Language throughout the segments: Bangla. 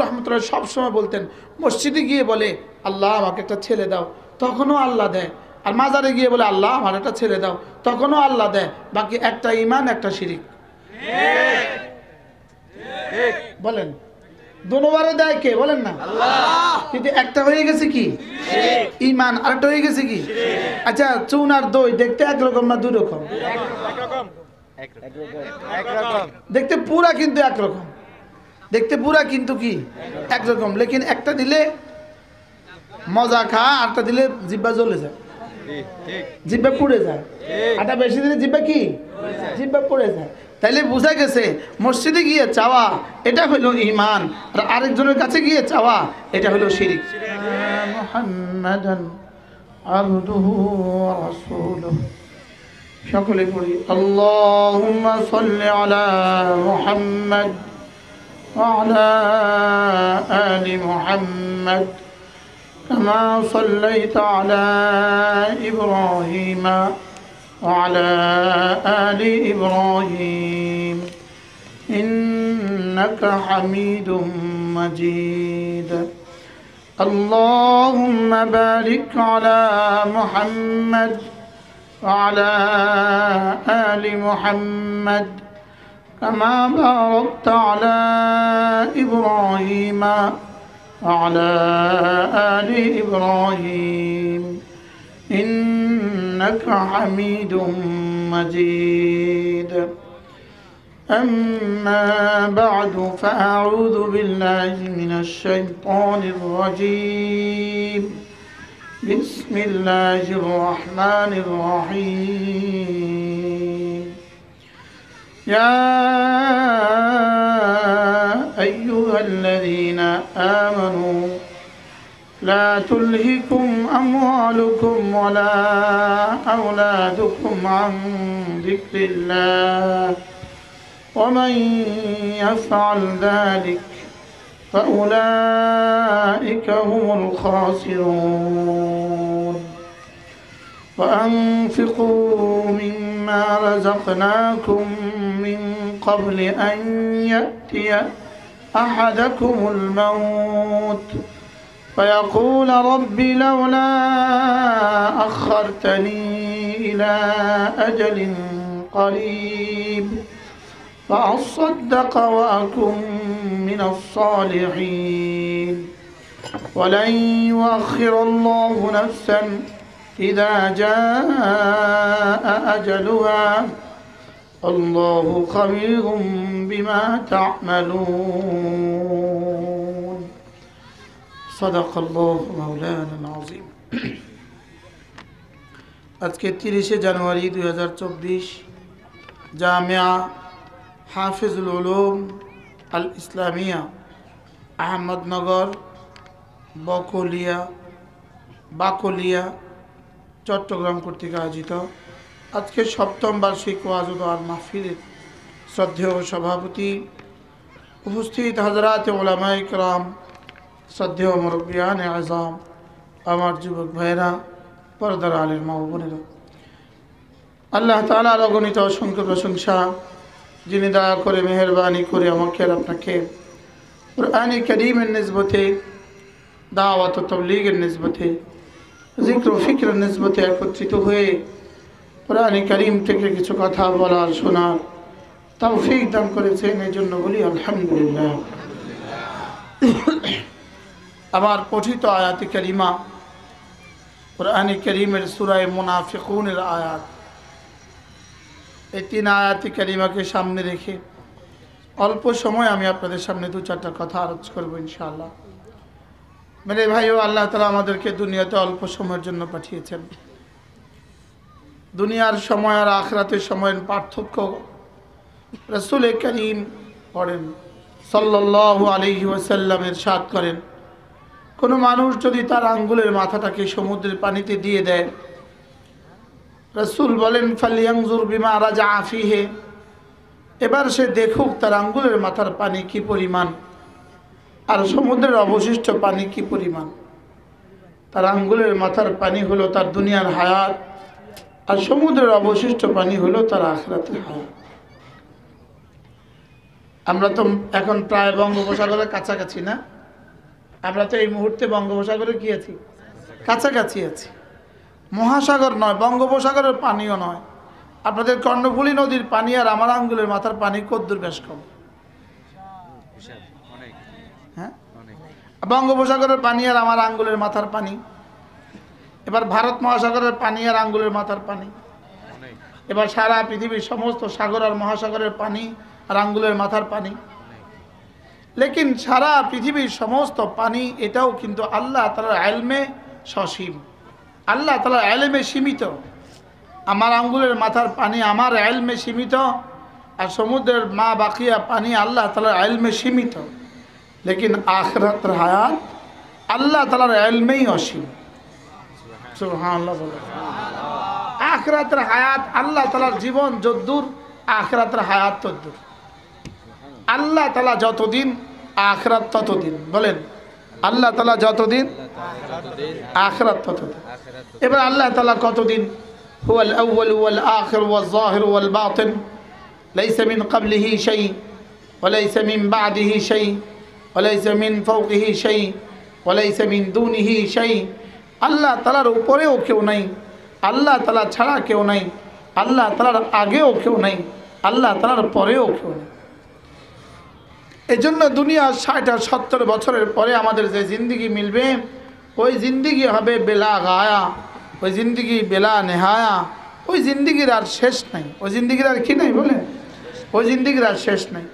রহমতুল্লাহ সবসময় বলতেন, মসজিদে গিয়ে বলে আল্লাহ আমাকে একটা ছেলে দাও, তখনও আল্লাহ দেয়। আর মাজারে গিয়ে বলে আল্লাহ আমার একটা ছেলে দাও, তখনও আল্লাহ দেয়। বাকি একটা ঈমান, একটা শিরিক। বলেন দুবারে দেয় কে? বলেন না আল্লাহ। কিন্তু একটা হয়ে গেছে কি? ঈমান। আরেকটা হয়ে গেছে কি? আচ্ছা, চুন আর দই দেখতে একরকম না দুই রকম? দেখতে পুরা কিন্তু একরকম, দেখতে পুরা কিন্তু কি একরকম, লেকিন একটা দিলে মজা খা, আরটা দিলে জিব্বা জ্বলে যায়, জিব্বা পুড়ে যায়। আটা বেশি দিলে জিব্বা কি? জিব্বা পুড়ে যায়। তাইলে বোঝা গেছে মসজিদে গিয়ে চাওয়া এটা হলো ঈমান, আর আরেকজনের কাছে গিয়ে চাওয়া এটা হলো শিরিক। মুহাম্মাদান আবদুহু ওয়া রাসূলুহু। সকলে পড়ি আল্লাহুম্মা সাল্লি আলা মুহাম্মাদ ওয়া আলা আলি মুহাম্মাদ কামা সাল্লাইতা আলা ইব্রাহিমা وعلى آل إبراهيم إنك حميد مجيد اللهم بارك على محمد وعلى آل محمد كما باركت على إبراهيم وعلى آل إبراهيم إنك حميد مجيد أما بعد فأعوذ بالله من الشيطان الرجيم بسم الله الرحمن الرحيم يا أيها الذين آمنوا لا تلهكم أموالكم ولا أولادكم عن ذكر الله ومن يفعل ذلك فأولئك هم الخاسرون وأنفقوا مما رزقناكم من قبل أن يأتي أحدكم الموت فيقول رب لولا أخرتني إلى أجل قريب فأصدق وأكن من الصالحين ولن يؤخر الله نفسا إذا جاء أجلها الله خبير بما تعملون صدق الله مولانا العظيم আজকে 30 জানুয়ারি 2024 জামিয়া হাফিজুল উলুম আল ইসলামিয়া আহমদনগর বাকলিয়া চট্টগ্রাম কর্তৃক আয়োজিত আজকে 7ম বার্ষিক ওয়াজ ও দোয়ার মাহফিলের শ্রদ্ধেয় সভাপতি, উপস্থিত হযরত উলামায়ে কেরাম, শ্রদ্ধেয় মুরব্বিয়ানে আযম, আমার যুবক ভাইরা, পর্দার আলের মা ও বোনেরা, আল্লাহ তাআলার অগণিত অসংখ্য প্রশংসা, যিনি দয়া করে মেহেরবানি করে আমাকে আর আপনাকে কুরআনে কারীমের নিসবতে, দাওয়াত ও তাবলীগের নিসবতে, জিক্র ও ফিকরের নিসবতে একত্রিত হয়ে কুরআনে কারীম থেকে কিছু কথা বলার, শোনার তৌফিক দান করেছেন। এই জন্য বলি আলহামদুলিল্লাহ। আমার পঠিত আয়াতে কারিমা কুরআনে কারীমের সূরা মুনাফিকুনের আয়াত, এই 3 আয়াতে কারিমাকে সামনে রেখে অল্প সময় আমি আপনাদের সামনে 2-4টা কথা আলোচনা করব ইনশাআল্লাহ। মেরে ভাইও, আল্লাহ তাআলা আমাদেরকে দুনিয়াতে অল্প সময়ের জন্য পাঠিয়েছেন। দুনিয়ার সময় আর আখিরাতের সময়ের পার্থক্য রাসূল করিম পড়েন সাল্লাল্লাহু আলাইহি ওয়াসাল্লাম ইরশাদ করেন, কোনো মানুষ যদি তার আঙ্গুলের মাথাটাকে সমুদ্রের পানিতে দিয়ে দেয়, রাসূল বলেন ফালিয়ানজুর বিমা রাজা ফিহি, এবার সে দেখুক তার আঙ্গুলের মাথার পানি কি পরিমাণ আর সমুদ্রের অবশিষ্ট পানি কি পরিমাণ। তার আঙ্গুলের মাথার পানি হলো তার দুনিয়ার হায়াত, আর সমুদ্রের অবশিষ্ট পানি হলো তার আখিরাতের হায়াত। আমরা তো এখন প্রায় বঙ্গোপসাগরের কাছাকাছি না? আমরা তো এই মুহূর্তে বঙ্গোপসাগরে কি আছি? কাছাকাছি আছি। মহাসাগর নয়, বঙ্গোপসাগরের পানিও নয়। আপনাদের কর্ণফুলী নদীর পানি আর আমার আঙ্গুলের মাথার পানি কদ্দুর বেশ কম। হ্যাঁ, বঙ্গোপসাগরের পানি আর আমার আঙ্গুলের মাথার পানি। এবার ভারত মহাসাগরের পানি আর আঙ্গুলের মাথার পানি। এবার সারা পৃথিবীর সমস্ত সাগর আর মহাসাগরের পানি আর আঙ্গুলের মাথার পানি। লেকিন সারা পৃথিবীর সমস্ত পানি এটাও কিন্তু আল্লাহ তাআলার ইলমে সসীম, আল্লাহ তাআলার ইলমে সীমিত। আমার আঙ্গুলের মাথার পানি আমার ইলমে সীমিত, আর সমুদ্রের মা বাকিয়া পানি আল্লাহ তাআলার ইলমে সীমিত। লেকিন আখিরাতের হায়াত আল্লাহ তাআলার ইলমেই অসীম। সুবহানাল্লাহ বলে। আখিরাতের হায়াত আল্লাহ তাআলার জীবন যদ্দূর, আখিরাতের হায়াত তদ্দূর। আল্লাহ তাআলা যতদিন, আখিরাত ততদিন। বলেন, আল্লাহ তাআলা যতদিন, আখিরাত ততদিন। এবার আল্লাহ তাআলা কতদিন? হুয়াল আউয়াল ওয়াল আখির ওয়াল যাহির ওয়াল বাতিন, লাইসা মিন ক্বাবলিহি শাই ওয়া লাইসা মিন বাদিহি শাই ওয়া লাইসা মিন ফাওকিহি শাই ওয়া লাইসা মিন দুনিহি শাই। আল্লাহ তাআলার উপরেও কেউ নাই, আল্লাহ তাআলা ছাড়া কেউ নাই, আল্লাহ তাআলার আগেও কেউ নাই, আল্লাহ তাআলার পরেও কেউ নেই। এজন্য দুনিয়া ৬০ আর ৭০ বছরের পরে আমাদের যে জিন্দিগি মিলবে, ওই জিন্দিগি হবে বেলা গায়া, ওই জিন্দিগি বেলা নেহায়া। ওই জিন্দিগির আর শেষ নাই। ওই জিন্দিগির আর কি নাই? বলে, ওই জিন্দিগির আর শেষ নাই।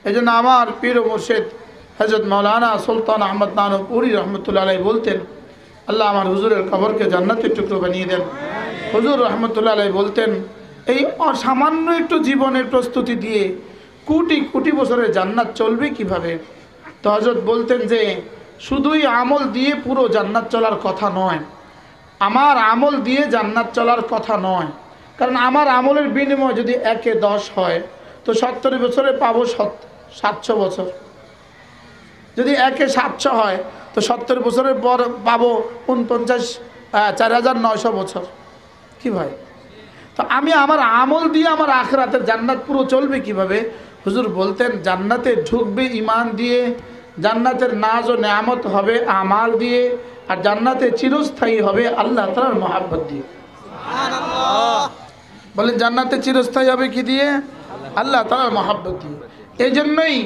এই জন্য আমার পীর ও মুর্শিদ হযরত মাওলানা সুলতান আহমদ নানুপুরি রহমতুল্লাহ আলাইহি বলতেন, আল্লাহ আমার হুজুরের কবরকে জান্নাতের টুকরো বানিয়ে দেন। হুজুর রহমতুল্লাহ আলাইহি বলতেন, এই অসামান্য একটু জীবনের প্রস্তুতি দিয়ে কোটি কোটি বছরের জান্নাত চলবে কিভাবে? তো হযরত বলতেন যে শুধুই আমল দিয়ে পুরো জান্নাত চলার কথা নয়, আমার আমল দিয়ে জান্নাত চলার কথা নয়। কারণ আমার আমলের বিনিময় যদি 1-এ 10 হয়, তো 70 বছরে পাবো 700 বছর। যদি 1-এ 700 হয়, তো 70 বছরের পর পাবো 49,900 বছর। কি ভাই? তো আমি আমার আমল দিয়ে আমার আখিরাতের জান্নাত পুরো চলবে কিভাবে? হুজুর বলতেন, জান্নাতে ঢুকবে ঈমান দিয়ে, জান্নাতের নাজ ও নেয়ামত হবে আমাল দিয়ে, আর জান্নাতে চিরস্থায়ী হবে আল্লাহ তাআলার মহব্বত দিয়ে। সুবহানাল্লাহ। বলেন, জান্নাতে চিরস্থায়ী হবে কি দিয়ে? আল্লাহ তাআলার মহব্বত দিয়ে। এই জন্যই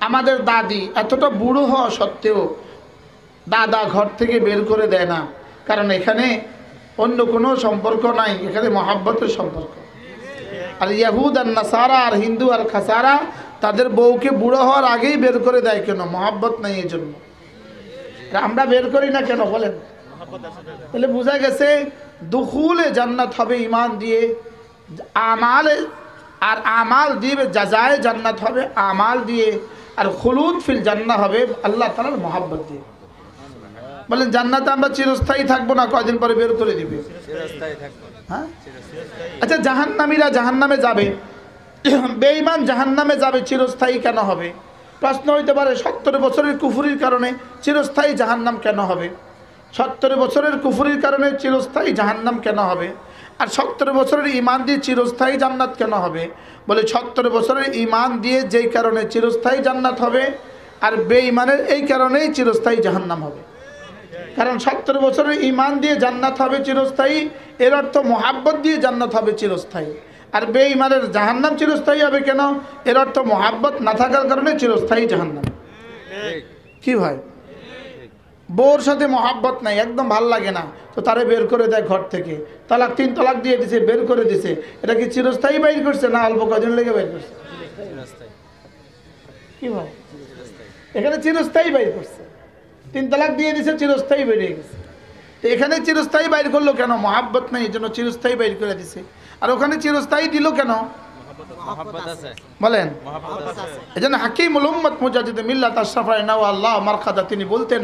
আমাদের দাদি এতটা বুড়ো হওয়া সত্ত্বেও দাদা ঘর থেকে বের করে দেয় না, কারণ এখানে অন্য কোনো সম্পর্ক নাই, এখানে মহব্বতের সম্পর্ক। আর ইয়াহুদ আর নাসারা আর হিন্দু আর খাসারা তাদের বউকে বুড়ো হওয়ার আগেই বের করে দেয়। কেন? মহব্বত নাই এই জন্য। আমরা বের করি না কেন বলেন? তাহলে বোঝা গেছে দুখুলে জান্নাত হবে ঈমান দিয়ে, আমালে আর আমাল দিয়ে জাযায়ে জান্নাত হবে আমাল দিয়ে, আর খুলুদ ফিল জান্নাহ হবে আল্লাহ তাআলার মহব্বত দিয়ে। বলেন, জান্নাতে আমরা চিরস্থায়ী থাকবো না কয়দিন পরে বের করে দিবে? চিরস্থায়ী থাকবো। হ্যাঁ, আচ্ছা, জাহান্নামীরা জাহান্নামে যাবে, বেঈমান জাহান্নামে যাবে, চিরস্থায়ী কেন হবে? প্রশ্ন হইতে পারে 70 বছরের কুফরির কারণে চিরস্থায়ী জাহান্নাম কেন হবে? 70 বছরের কুফরির কারণে চিরস্থায়ী জাহান্নাম কেন হবে? আর 70 বছরের ঈমান দিয়ে চিরস্থায়ী জান্নাত কেন হবে? বলে 70 বছরের ঈমান দিয়ে যেই কারণে চিরস্থায়ী জান্নাত হবে, আর বেঈমানের এই কারণেই চিরস্থায়ী জাহান্নাম হবে। কারণ 70 বছরের ঈমান দিয়ে জান্নাত হবে চিরস্থায়ী, এর অর্থ মহব্বত দিয়ে জান্নাত হবে চিরস্থায়ী। আর বেঈমানের জাহান্নাম চিরস্থায়ী হবে কেন? এর অর্থ মহব্বত না থাকার কারণে চিরস্থায়ী জাহান্নাম। কি ভাই? বউর সাথে মহব্বত নাই, একদম ভাল লাগে না, তো তারে বের করে দেয় ঘর থেকে, 3 তালাক দিয়ে দিছে, বের করে দিছে। এটা কি চিরস্থায়ী বাইর করছে না অল্প কদিন লেগে বাইর করছে? কি ভাই? এখানে চিরস্থায়ী বাইর করছে, 3 তালাক দিয়ে দিছে, চিরস্থায়ী বেরিয়ে গেছে। তো এখানে চিরস্থায়ী বাইর করলো কেন? মহব্বত নাই, এই জন্য চিরস্থায়ী বাইর করে দিছে। আর ওখানে চিরস্থায়ী দিল কেন? বলেন, এই জন্য হাকিমুল উম্মত মুজাদ্দিদ মিল্লাত আশরাফায়ে নাও আল্লাহ মারখাদা তিনি বলতেন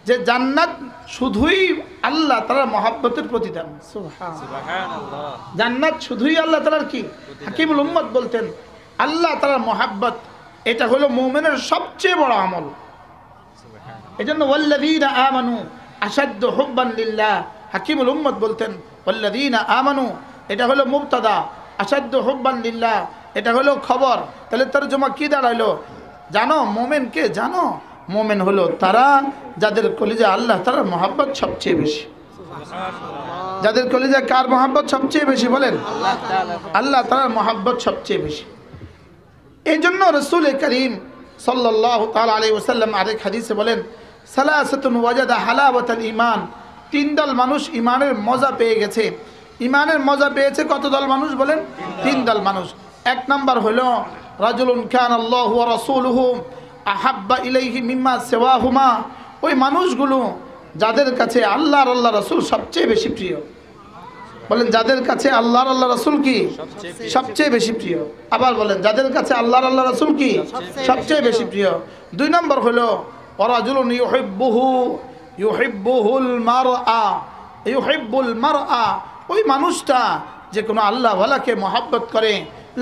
যে জান্নাত শুধুই আল্লাহ তাআলার মহব্বতের প্রতিদান। সুবহানাল্লাহ। জান্নাত শুধুই আল্লাহ তাআলার কি? হাকিমুল উম্মত বলতেন আল্লাহ তাআলার মহব্বত, এটা হলো মুমিনের সবচেয়ে বড় আমল। এজন্য ওয়াল্লাযীনা আমানু আশাদ্দু হুব্বান লিল্লাহ, হাকিমুল উম্মত বলতেন ওয়াল্লাযীনা আমানু, এটা হলো মুবতাদা, আশাদ্দু হুব্বান লিল্লাহ এটা হলো খবর। তাহলে তরজমা কি দাঁড়াইলো? জানো মোমেন কে? জানো মোমেন হলো তারা যাদের কলিজা আল্লাহ তাআলার মহব্বত সবচেয়ে বেশি। যাদের কলিজা কার মহব্বত সবচেয়ে বেশি বলেন? আল্লাহ তাআলার মহব্বত সবচেয়ে বেশি। এই জন্য রাসূল করিম সাল্লাল্লাহু তাআলা আলাইহি ওয়াসাল্লাম আরেক হাদিসে বলেন, সালাসাতুন ওয়াজাদা হালাওয়াতাল ঈমান, তিন দল মানুষ ঈমানের মজা পেয়ে গেছে। ঈমানের মজা পেয়েছে কত দল মানুষ বলেন? তিন দল মানুষ। এক নাম্বার হলো রাজুলুন কানাল্লাহু ওয়া রাসূলুহু আহাব্বা ইলাইহি মিম্মা সিওয়াহুমা, ওই মানুষগুলো যাদের কাছে আল্লাহ আর আল্লাহ রাসূল সবচেয়ে বেশি প্রিয়। বলেন যাদের কাছে আল্লাহ আর আল্লাহ রাসূল কি সবচেয়ে বেশি প্রিয়। আবার বলেন যাদের কাছে আল্লাহ আর আল্লাহ রাসূল কি সবচেয়ে বেশি প্রিয়। দুই নম্বর হলো ওয়ারাজুলুন ইউহিব্বুহুল মারআ, ওই মানুষটা যে কোনো আল্লাহ ওয়ালাকে মহব্বত করে,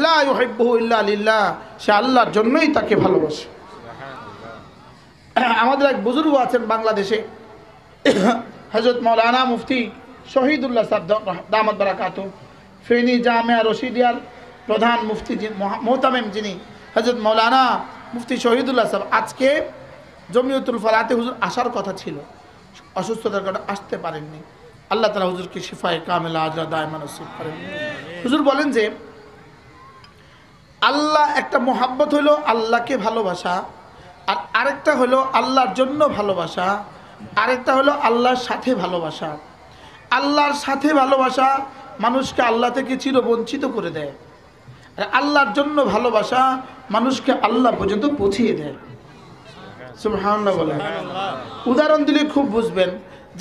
লা ইউহিব্বুহু ইল্লা লিল্লাহ, সে আল্লাহর জন্যই তাকে ভালোবাসে। আমাদের এক বুজুর্গ আছেন বাংলাদেশে, হযরত মাওলানা মুফতি শহীদুল্লাহ সাহেব দামাত বারাকাতুহু, ফেনী জামিয়া রশিদিয়ার প্রধান মুফতি মোহতামিম যিনি হযরত মাওলানা মুফতি শহীদুল্লাহ সাহেব, আজকে জমিয়তুল ফালাতে হুজুর আসার কথা ছিল, অসুস্থতার কারণে আসতে পারেননি। আল্লাহ তাআলা হুজুরকে শিফায়ে কামিলা আজরা দায়মান নসিব করেন। হুজুর বলেন যে আল্লাহ একটা মোহাব্বত হলো আল্লাহকে ভালোবাসা, আর আরেকটা হলো আল্লাহর জন্য ভালোবাসা, আরেকটা হলো আল্লাহর সাথে ভালোবাসা। আল্লাহর সাথে ভালোবাসা মানুষকে আল্লাহ থেকে চিরবঞ্চিত করে দেয়, আর আল্লাহর জন্য ভালোবাসা মানুষকে আল্লাহ পর্যন্ত পৌঁছিয়ে দেয়। সুবহানাল্লাহ বলেন। উদাহরণ দিলে খুব বুঝবেন।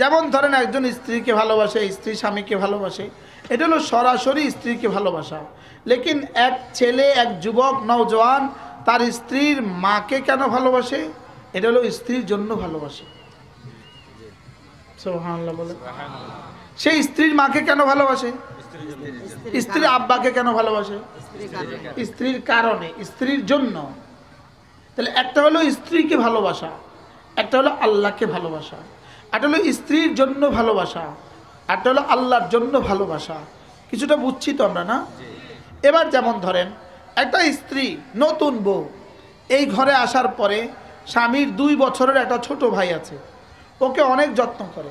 যেমন ধরেন একজন স্ত্রীকে ভালোবাসে, স্ত্রী স্বামীকে ভালোবাসে, এটা হলো সরাসরি স্ত্রীকে ভালোবাসা। লেকিন এক ছেলে, এক যুবক নওজোয়ান তার স্ত্রীর মাকে কেন ভালোবাসে? এটা হলো স্ত্রীর জন্য ভালোবাসে। সুবহানাল্লাহ বলেন। সেই স্ত্রীর মাকে কেন ভালোবাসে? স্ত্রীর আব্বাকে কেন ভালোবাসে? স্ত্রীর কারণে, স্ত্রীর জন্য। তাহলে একটা হলো স্ত্রীকে ভালোবাসা, একটা হলো আল্লাহকে ভালোবাসা, একটা হলো স্ত্রীর জন্য ভালোবাসা, একটা হলো আল্লাহর জন্য ভালোবাসা। কিছুটা বুঝছি তো আমরা না? এবার যেমন ধরেন একটা স্ত্রী নতুন বউ এই ঘরে আসার পরে স্বামীর 2 বছরের একটা ছোট ভাই আছে, ওকে অনেক যত্ন করে।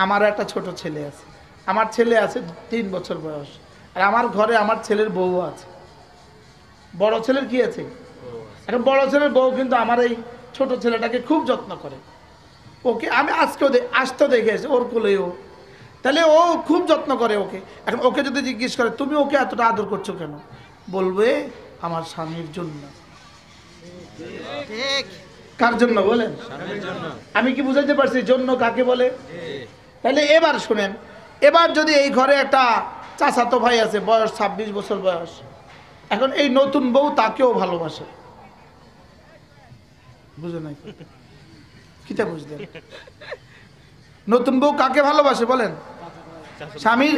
আমার একটা ছোট ছেলে আছে, আমার ছেলে আছে 3 বছর বয়স, আর আমার ঘরে আমার ছেলের বউ আছে। বড় ছেলের কি আছে? এখন বড় ছেলের বউ কিন্তু আমার এই ছোট ছেলেটাকে খুব যত্ন করে। ওকে আমি আজকেও আসতে দেখে এসে ওর কোলেও, তাহলে ও খুব যত্ন করে ওকে। এখন ওকে যদি জিজ্ঞেস করে তুমি ওকে এতটা আদর করছো কেন, বলবে আমার স্বামীর জন্য। কার জন্য বলেন? আমি কি বুঝাইতে পারছি জন্য কাকে বলে? তাহলে এবার শুনেন, এবার যদি এই ঘরে একটা চাচাতো ভাই আছে, বয়স 26 বছর বয়স, এখন এই নতুন বউ তাকেও ভালোবাসে। বুঝে নাই? কিটা বুঝলেন? নতুন বউ কাকে ভালোবাসে বলেন? স্বামীর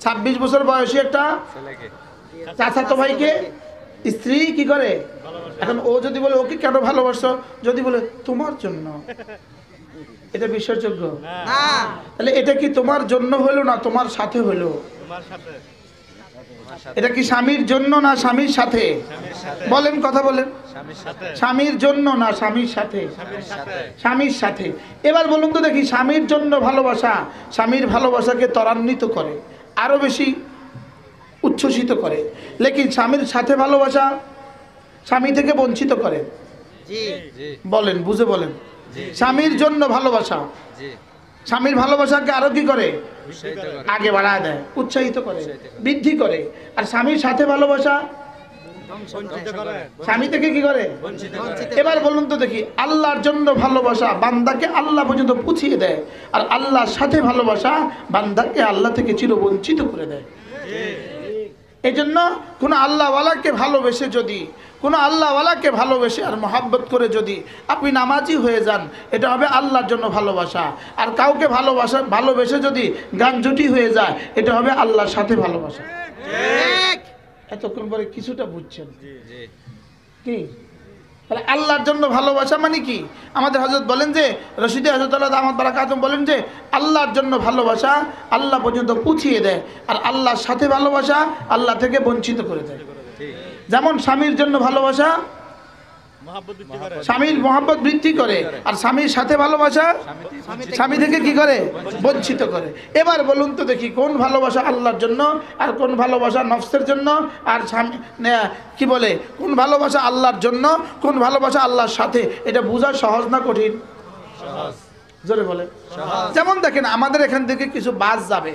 26 বছর বয়সী একটা চাচাতো ভাইকে স্ত্রী কি করে? এখন ও যদি বলে ওকে কেন ভালোবাসো, যদি বলে তোমার জন্য, এটা বিশ্বাসযোগ্য? তাহলে এটা কি তোমার জন্য হলো না তোমার সাথে হলো? এটা কি স্বামীর জন্য না স্বামীর সাথে? বলেন, কথা বলেন। স্বামীর জন্য না স্বামীর সাথে? স্বামীর সাথে। এবার বলুন তো দেখি, স্বামীর জন্য ভালোবাসা স্বামীর ভালোবাসাকে ত্বরান্বিত করে, আরো বেশি উচ্ছ্বসিত করে, লেকিন স্বামীর সাথে ভালোবাসা স্বামী থেকে বঞ্চিত করে। বলেন, বুঝে বলেন। স্বামীর জন্য ভালোবাসা স্বামীর ভালোবাসাকে আরো কি করে? আগে বাড়ায় দেয়, উৎসাহিত করে, বৃদ্ধি করে। আর স্বামীর সাথে ভালোবাসা স্বামী থেকে কি করে? এবার বলুন তো দেখি, আল্লাহর জন্য ভালোবাসা বান্দাকে আল্লাহ পর্যন্ত পৌঁছিয়ে দেয়, আর আল্লাহর সাথে ভালোবাসা বান্দাকে আল্লাহ থেকে চিরবঞ্চিত করে দেয়। এই জন্য কোনো আল্লাহওয়ালাকে ভালোবেসে যদি, কোনো আল্লাহওয়ালাকে ভালোবেসে আর মহাব্বত করে যদি আপনি নামাজি হয়ে যান, এটা হবে আল্লাহর জন্য ভালোবাসা। আর কাউকে ভালোবেসে যদি গানজুটি হয়ে যায়, এটা হবে আল্লাহর সাথে ভালোবাসা। এতক্ষণ পরে কিছুটা বুঝছেন কি? তাহলে আল্লাহর জন্য ভালোবাসা মানে কি? আমাদের হযরত বলেন যে, রশিদে হযরত আল্লাহ দামাত বারাকাতুহু বলেন যে, আল্লাহর জন্য ভালোবাসা আল্লাহ পর্যন্ত পৌঁছিয়ে দেয়, আর আল্লাহর সাথে ভালোবাসা আল্লাহ থেকে বঞ্চিত করে দেয়। যেমন স্বামীর জন্য ভালোবাসা স্বামীর মহব্বত বৃদ্ধি করে, আর স্বামীর সাথে ভালোবাসা স্বামী থেকে কি করে? বঞ্চিত করে। এবার বলুন তো দেখি, কোন ভালোবাসা আল্লাহর জন্য আর কোন ভালোবাসা নফসের জন্য? আর স্বামী কি বলে, কোন ভালোবাসা আল্লাহর জন্য, কোন ভালোবাসা আল্লাহর সাথে? এটা বোঝা সহজ না কঠিন? জোরে বলে। যেমন দেখেন, আমাদের এখান থেকে কিছু বাস যাবে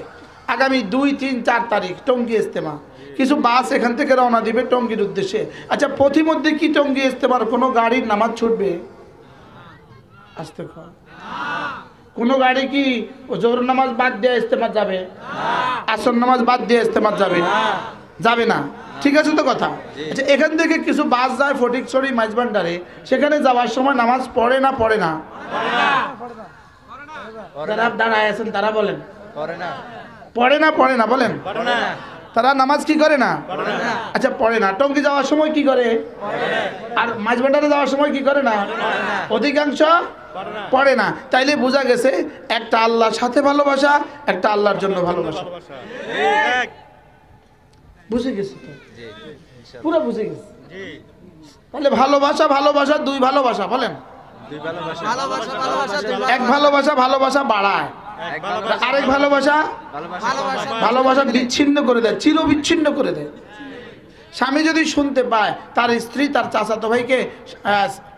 আগামী 2, 3, 4 তারিখ টঙ্গী ইজতেমা। কিছু বাস এখান থেকে রওনা দিবে টঙ্গীর উদ্দেশ্যে। আচ্ছা, পথিমধ্যে কি টঙ্গী ইজতেমার কোনো গাড়ির নামাজ ছুটবে? আসতে কর। কোনো গাড়ি কি জোহর নামাজ বাদ দিয়ে ইজতেমা যাবে? আসর নামাজ বাদ দিয়ে ইজতেমা যাবে? যাবে না। ঠিক আছে তো কথা? আচ্ছা, এখান থেকে কিছু বাস যায় ফটিকছড়ি মাইজবান্ডারে, সেখানে যাওয়ার সময় নামাজ পড়ে না পড়ে না? যারা দাঁড়ায় আছেন তারা বলেন পড়ে না পড়ে না বলেন? তারা নামাজ কি করে না? আচ্ছা, পড়ে না। টঙ্গী যাওয়ার সময় কি করে? আর মাঝবান্ডারে যাওয়ার সময় কি করে না? অধিকাংশ পড়ে না। তাইলে বোঝা গেছে একটা আল্লাহর সাথে ভালোবাসা, একটা আল্লাহর জন্য ভালোবাসা। বুঝে গেছে তো? পুরো বুঝে গেছে। তাহলে ভালোবাসা ভালোবাসা দুই ভালোবাসা বলেন। এক ভালোবাসা ভালোবাসা বাড়ায়, আরেক ভালোবাসা ভালোবাসা বিচ্ছিন্ন করে দেয়, চির বিচ্ছিন্ন করে দেয়। স্বামী যদি শুনতে পায় তার স্ত্রী তার চাচাতো ভাইকে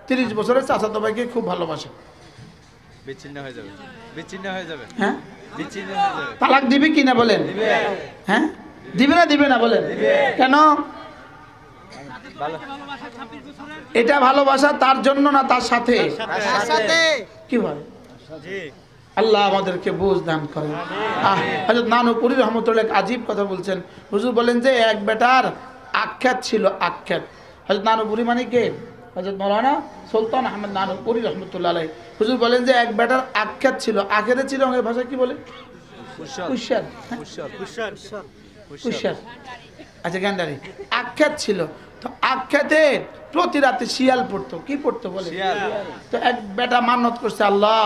30 বছরের চাচাতো ভাইকে খুব ভালোবাসে, বিচ্ছিন্ন হয়ে যাবে, বিচ্ছিন্ন হয়ে যাবে। হ্যাঁ, বিচ্ছিন্ন হয়ে যাবে। তালাক দিবে কিনা বলেন? হ্যাঁ, দিবে না বলেন? কেন? এটা ভালোবাসা তার জন্য না তার সাথে? কি বলে? আল্লাহ আমাদেরকে বুঝ দান করেন। হযরত নানুপুরী রহমতুল্লাহ আজীব কথা বলছেন। হুজুর বলেন যে এক বেটার আখ্যাত ছিল, আখ্যাত। হযরত নানুপুরী মানে কে? হযরত মাওলানা সুলতান আহমদ নানুপুরী রহমতুল্লাহ আলাইহি। হুজুর বলেন যে এক বেটার আখ্যাত ছিল, আখেরে ছিল আমাদের ভাষা কি বলে? কুশার। আচ্ছা, গ্যান্ডারি আখ্যাত ছিল। তো আখ্যাতে প্রতি রাতে শিয়াল পড়তো। কি পড়তো বলে? তো এক বেটা মান্নত করছে, আল্লাহ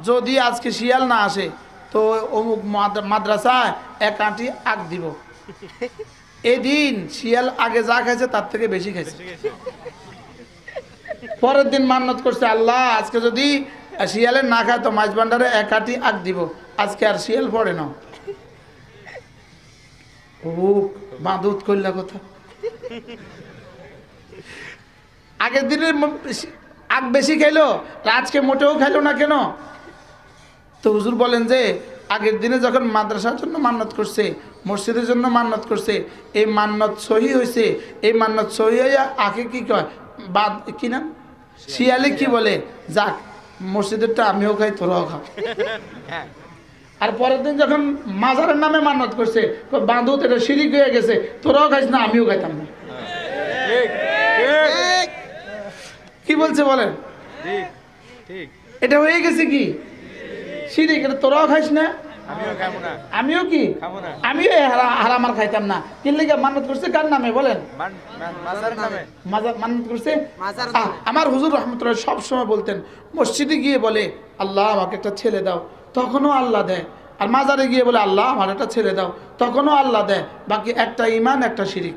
যদি আজকে শিয়াল না আসে তো অমুক মাদ্রাসায় 1 আঁটি আগ দিব। এদিন শিয়াল আগে যা খাইছে তার থেকে বেশি খাইছে। পরের দিন মান্নত করছে, আল্লাহ আজকে যদি শিয়ালের না খায় তো মাঝবান্ডারে 1 আঁটি আগ দিব। আজকে আর শিয়াল পড়ে না। ও বাঁধুত করলা কথা। আগের দিনে আগ বেশি খাইলো, আজকে মোটেও খাইলো না কেন? তো হুজুর বলেন যে আগের দিনে যখন মাদ্রাসার জন্য মান্নত করছে, মসজিদের জন্য মান্নত করছে, এই মান্নত সহি হয়েছে। এই মান্নত সহি হয়ে আগে কি কয় বাদ কি না শিয়ালে কি বলে, যাক মসজিদেরটা আমিও খাই তোরাও খা। আর পরের দিন যখন মাজারের নামে মান্নত করছে, বাঁধুত এটা শিরিক হয়ে গেছে, তোরাও খাইস না আমিও খাইতাম না। কি বলছে বলেন? এটা হয়ে গেছে কি শিরিক। এটা তোরাও খাইস না আমিও কি আমিও হারাম আর খাইতাম না। কি লিগে মান্নত করছে? কার নামে বলেন? মান্নত করছে। আমার হুজুর রহমতুল্লাহ সব সময় বলতেন, মসজিদে গিয়ে বলে আল্লাহ আমাকে একটা ছেলে দাও, তখনও আল্লাহ দেয়। আর মাজারে গিয়ে বলে আল্লাহ আমার একটা ছেলে দাও, তখনও আল্লাহ দেয়। বাকি একটা ইমান একটা শিরিক।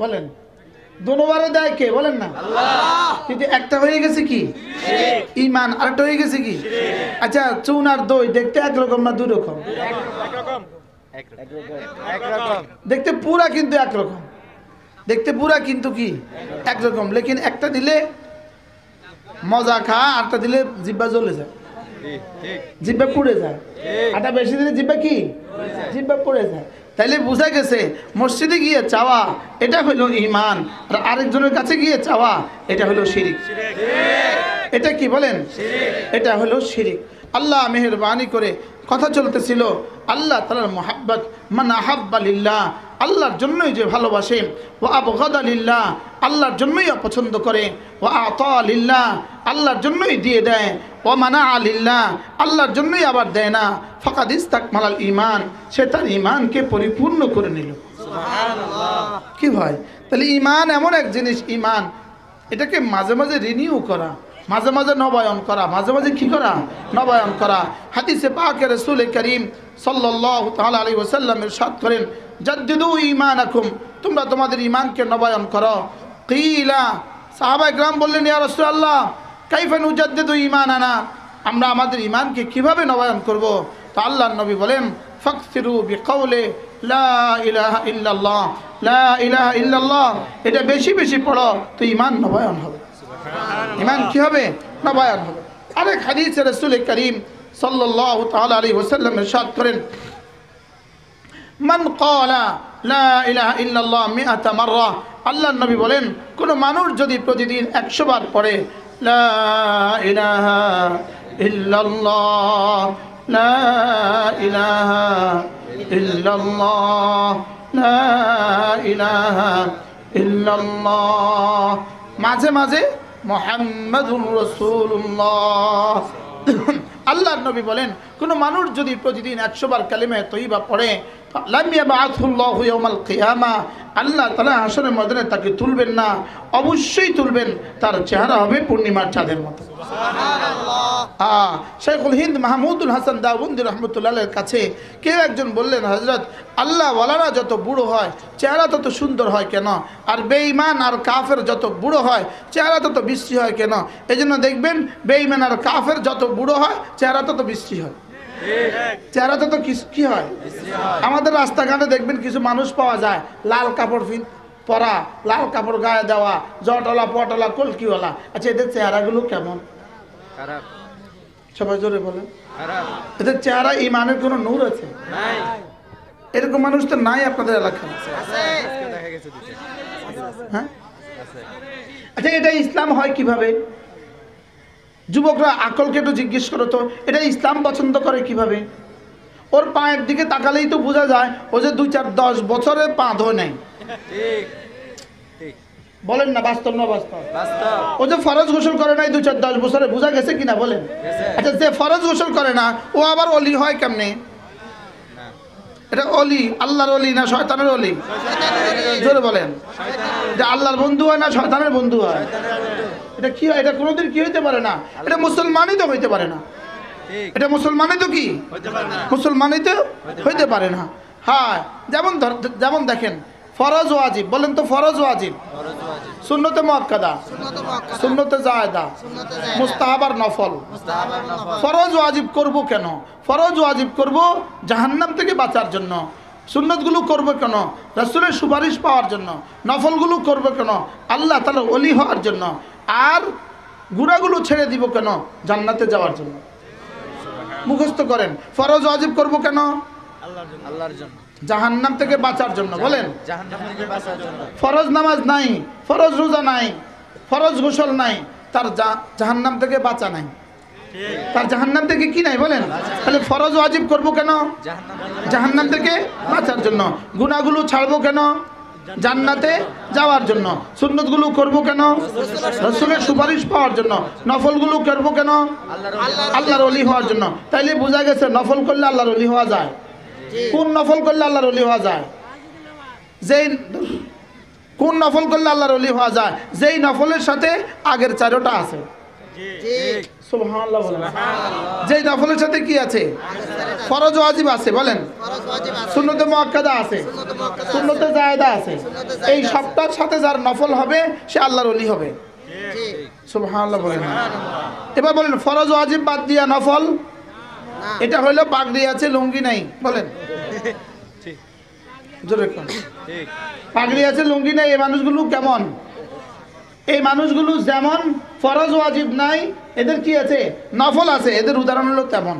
বলেন দুবারে দেয় কে বলেন না? কিন্তু একটা হয়ে গেছে কি ইমান, আর একটা হয়ে গেছে কি? আচ্ছা, চুন আর দই দেখতে একরকম না দুই রকম? দেখতে পুরা কিন্তু একরকম, দেখতে পুরা কিন্তু কি একরকম। লেকিন একটা দিলে মজা খা, আরটা দিলে জিব্বা জ্বলে যায়, জিব্বা পুড়ে যায়। আটা বেশি দিলে জিব্বা কি জিব্বা পুড়ে যায়। তাইলে বোঝা গেছে মসজিদে গিয়ে চাওয়া এটা হলো ঈমান, আর আরেকজনের কাছে গিয়ে চাওয়া এটা হলো শিরিক। এটা কি বলেন? এটা হলো শিরিক। আল্লাহ মেহেরবানি করে কথা চলতেছিল আল্লাহ তাআলার মুহাব্বত, মান আহাব্বা লিল্লাহ, আল্লাহর জন্যই যে ভালোবাসে, ওয়া আবগাদা লিল্লাহ, আল্লাহর জন্যই অপছন্দ করে, ওয়া আতা লিল্লাহ, আল্লাহর জন্যই দিয়ে দেয়, ওয়া মানা লিল্লাহ, আল্লাহর জন্যই আবার দেয় না, ফাকাদ ইস্তাকমালাল ঈমান, সে তার ঈমানকে পরিপূর্ণ করে নিল। সুবহানাল্লাহ। কি ভাই, তাহলে ঈমান এমন এক জিনিস, ঈমান এটাকে মাঝে মাঝে রিনিউ করা, মাঝে মাঝে নবায়ন করা, মাঝে মাঝে কি করা নবায়ন করা। হাদিসে পাকে রাসূল করিম সাল্লাল্লাহু তাআলা আলাইহি ওয়াসাল্লাম ইরশাদ করেন, জাদ্দিদু ঈমানাকুম তোমরা তোমাদের ঈমানকে নবায়ন করো। কিলা সাহাবায়ে কেরাম বললেন, ইয়া রাসূলুল্লাহ কাইফা নুজাদ্দিদু ঈমানানা, আমরা আমাদের ঈমানকে কিভাবে নবায়ন করব? তো আল্লাহর নবী বলেন, ফাকসিরু বিকাউলি লা ইলাহা ইল্লাল্লাহ, লা ইলাহা ইল্লাল্লাহ, এটা বেশি বেশি পড়ো, তো ঈমান নবায়ন হবে। ঈমান কি হবে? নবায়ন হবে। আরেক হাদিসে রাসূল করিম সাল্লাল্লাহু তাআলা আলাইহি ওয়াসাল্লাম ইরশাদ করেন, মান ক্বালা লা ইলাহা ইল্লাল্লাহ মিআতা মাররা, আল্লাহর নবী বলেন, কোন মানুষ যদি প্রতিদিন 100 বার পড়ে লা ইলাহা ইল্লাল্লাহ, লা ইলাহা ইল্লাল্লাহ, লা ইলাহা ইল্লাল্লাহ, মাঝে মাঝে মুহাম্মাদুর রাসূলুল্লাহ, আল্লাহর নবী বলেন, কোন মানুষ যদি প্রতিদিন 100 বার কালিমা তয়্যিবা পড়ে, লাম ইয়াবআথুল্লাহু ইয়াওমাল কিয়ামা, আল্লাহ তাআলা হাশরের ময়দানে তাকে তুলবেন না, অবশ্যই তুলবেন, তার চেহারা হবে পূর্ণিমার চাঁদের মতো। সুবহানাল্লাহ। শেখুল হিন্দ মাহমুদুল হাসান দাউন্দি রহমতুল্লাহের কাছে কেউ একজন বললেন, হযরত, আল্লাহ ওয়ালারা যত বুড়ো হয় চেহারা তত সুন্দর হয় কেন, আর বেঈমান আর কাফের যত বুড়ো হয় চেহারা তত বিশ্রী হয় কেন? এজন্য দেখবেন বেঈমান আর কাফের যত বুড়ো হয় চেহারা তত বিশ্রী হয়। চেহারা তত কি হয়? আমাদের রাস্তাঘাটে দেখবেন কিছু মানুষ পাওয়া যায় লাল কাপড় পরা, লাল কাপড় গায়ে দেওয়া, জটলা পটলা কলকিওয়ালা। আচ্ছা, এদের চেহারাগুলো কেমন? খারাপ। সবাই জোরে বলেন। খারাপ। এদের চেহারা ঈমানের কোনো নূর আছে? নাই। এরকম মানুষ তো নাই আপনাদের এলাকায়। আছে, দেখা গেছে দুটো। হ্যাঁ, আছে। আচ্ছা, এটা ইসলাম হয় কিভাবে? যুবকরা আকলকে একটু জিজ্ঞেস করো তো, এটা ইসলাম পছন্দ করে কিভাবে? ওর পায়ের দিকে তাকালেই তো বোঝা যায় ও যে 2-4-10 বছরে পা ধোয় নাই। ঠিক ঠিক বলেন না, বাস্তব না বাস্তব? বাস্তব। ও যে ফরজ গোসল করে নাই 2-4-10 বছরে, বোঝা গেছে কিনা বলেন? আচ্ছা, যে ফরজ গোসল করে না ও আবার ওলি হয় কেমনে? না, এটা ওলি আল্লাহর ওলি না শয়তানের ওলি? জোরে বলেন। এটা আল্লাহর বন্ধু হয় না শয়তানের বন্ধু হয়? এটা কি হয়? এটা কোনোদিন কি হইতে পারে না, এটা মুসলমানই তো হইতে পারে না। ঠিক এটা মুসলমানই তো কি হতে পারে না। মুসলমানই তো হইতে পারে না। হ্যাঁ, যেমন দেখেন, ফরজ ওয়াজিব, বলেন তো ফরজ ওয়াজিব, ফরজ ওয়াজিব, সুন্নতে মুআক্কাদা, সুন্নতে জায়েদা, মুস্তাহাব আর নফল। মুস্তাহাব আর নফল। ফরজ ওয়াজিব করব কেন? ফরজ ওয়াজিব করব জাহান্নাম থেকে বাঁচার জন্য। সুন্নতগুলো করব কেন? রাসূলের সুপারিশ পাওয়ার জন্য। নফলগুলো করব কেন? আল্লাহ তাআলার ওলি হওয়ার জন্য। আর গুনাহগুলো ছেড়ে দিব কেন? জান্নাতে যাওয়ার জন্য। মুখস্থ করেন, ফরজ ওয়াজিব করব কেন? আল্লাহর জন্য। জাহান্নাম থেকে বাঁচার জন্য। বলেন, জাহান্নাম থেকে বাঁচার জন্য। ফরজ নামাজ নাই, ফরজ রোজা নাই, ফরজ গোসল নাই, তার জাহান্নাম থেকে বাঁচা নাই। তার জাহান্নাম থেকে কি নাই? বলেন। তাহলে ফরজ ওয়াজিব করব কেন? জাহান্নাম থেকে বাঁচার জন্য। গুনাহগুলো ছাড়বো কেন? জান্নাতে যাওয়ার জন্য। সুন্নতগুলো করব কেন? রাসূলের সুপারিশ পাওয়ার জন্য। নফলগুলো করব কেন? আল্লাহর ওলি হওয়ার জন্য। তাইলে বোঝা গেছে নফল করলে আল্লাহর ওলি হওয়া যায়। কোন নফল করলে আল্লাহর ওলি হওয়া যায়? কোন নফল করলে আল্লাহর ওলি হওয়া যায়? যেই নফলের সাথে আগের 4টা আছে। সুবহানাল্লাহ বলেন। যেই নফলের সাথে কি আছে? ফরজ ওয়াজিব আছে। বলেন। সুন্নতে মুআক্কাদা আছে, সুন্নতে জায়েদা আছে। এই সবটার সাথে যার নফল হবে সে আল্লাহর ওলি হবে। সুবহানাল্লাহ বলেন। এবার বলেন, ফরজ ওয়াজিব বাদ দিয়া নফল, এটা হইলো পাগড়ি আছে লুঙ্গি নাই। বলেন। জোরে কোন? ঠিক। পাগড়ি আছে লুঙ্গি নাই, এই মানুষগুলো কেমন? এই মানুষগুলো যেমন ফরজ ওয়াজিব নাই, এদের কি আছে? নফল আছে। এদের উদাহরণ হলো তেমন।